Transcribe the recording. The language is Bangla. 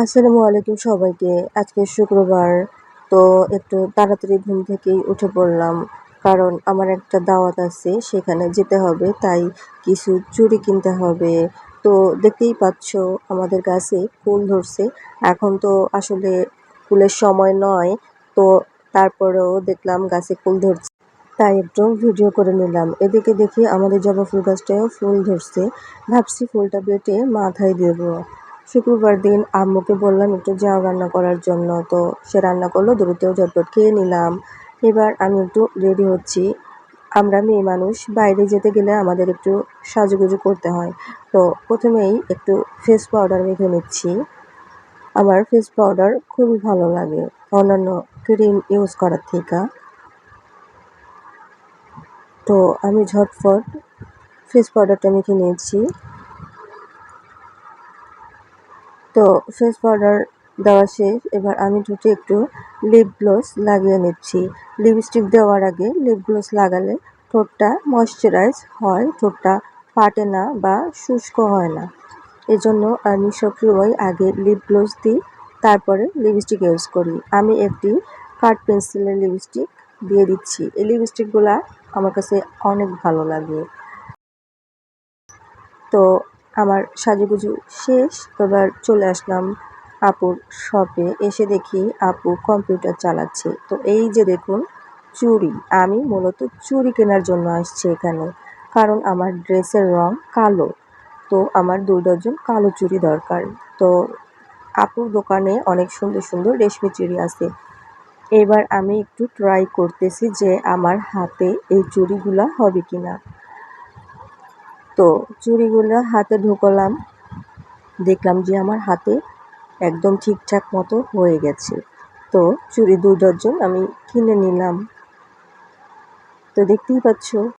আসসালামু আলাইকুম সবাইকে। আজকে শুক্রবার। তো একটু তাড়াতাড়ি ঘুম থেকেই উঠে পড়লাম। কারণ আমার একটা দাওয়াত আছে, সেখানে যেতে হবে। তাই কিছু চুড়ি কিনতে হবে। তো দেখতেই পাচ্ছ আমাদের গাছে ফুল ধরছে। এখন তো আসলে ফুলের সময় নয়। তো তারপরেও দেখলাম গাছে ফুল ধরছে। তাই একটু ভিডিও করে নিলাম। এদিকে দেখি আমাদের জবা ফুল গাছটায়ও ফুল ধরছে। ভাবছি ফুলটা বেটে মাথায় দেব। শুক্রবার দিন আম্মুকে বললাম একটু জাউ রান্না করার জন্য। তো সে রান্না করলো, দ্রুত ঝটপট খেয়ে নিলাম। এবার আমি একটু রেডি হচ্ছি। আমরা মেয়ে মানুষ, বাইরে যেতে গেলে আমাদের একটু সাজুগুজু করতে হয়। তো প্রথমেই একটু ফেস পাউডার মেখে নিচ্ছি। আমার ফেস পাউডার খুবই ভালো লাগে অন্যান্য ক্রিম ইউজ করার থেকে। তো আমি ঝটফট ফেস পাউডারটা মেখে নিয়েছি। তো ফেস পাউডার দেওয়া শেষ। এবার আমি ঠোঁটে একটু লিপ গ্লস লাগিয়ে নিচ্ছি। লিপস্টিক দেওয়ার আগে লিপ গ্লস লাগালে ঠোঁটটা ময়শ্চারাইজ হয়, ঠোঁটটা ফাটে না বা শুষ্ক হয় না। এজন্য আমি সবসময় আগে লিপ গ্লস দিই, তারপরে লিপস্টিক ইউজ করি। আমি একটি কাঠ পেন্সিলের লিপস্টিক দিয়ে দিচ্ছি। এই লিপস্টিকগুলা আমার কাছে অনেক ভালো লাগে। তো আমার সাজুগুজু শেষ। এবার চলে আসলাম আপুর শপে। এসে দেখি আপু কম্পিউটার চালাচ্ছে। তো এই যে দেখুন চুড়ি, আমি মূলত চুড়ি কেনার জন্য আসছি এখানে। কারণ আমার ড্রেসের রং কালো। তো আমার 2 ডজন কালো চুড়ি দরকার। তো আপুর দোকানে অনেক সুন্দর সুন্দর রেশমি চুড়ি আছে। এবার আমি একটু ট্রাই করতেছি যে আমার হাতে এই চুড়িগুলা হবে কিনা। তো চুড়িগুলো হাতে ঢোকালাম, দেখলাম যে আমার হাতে একদম ঠিকঠাক মতো হয়ে গেছে। তো চুড়ি 2 ডজন আমি কিনে নিলাম। তো দেখতেই পাচ্ছ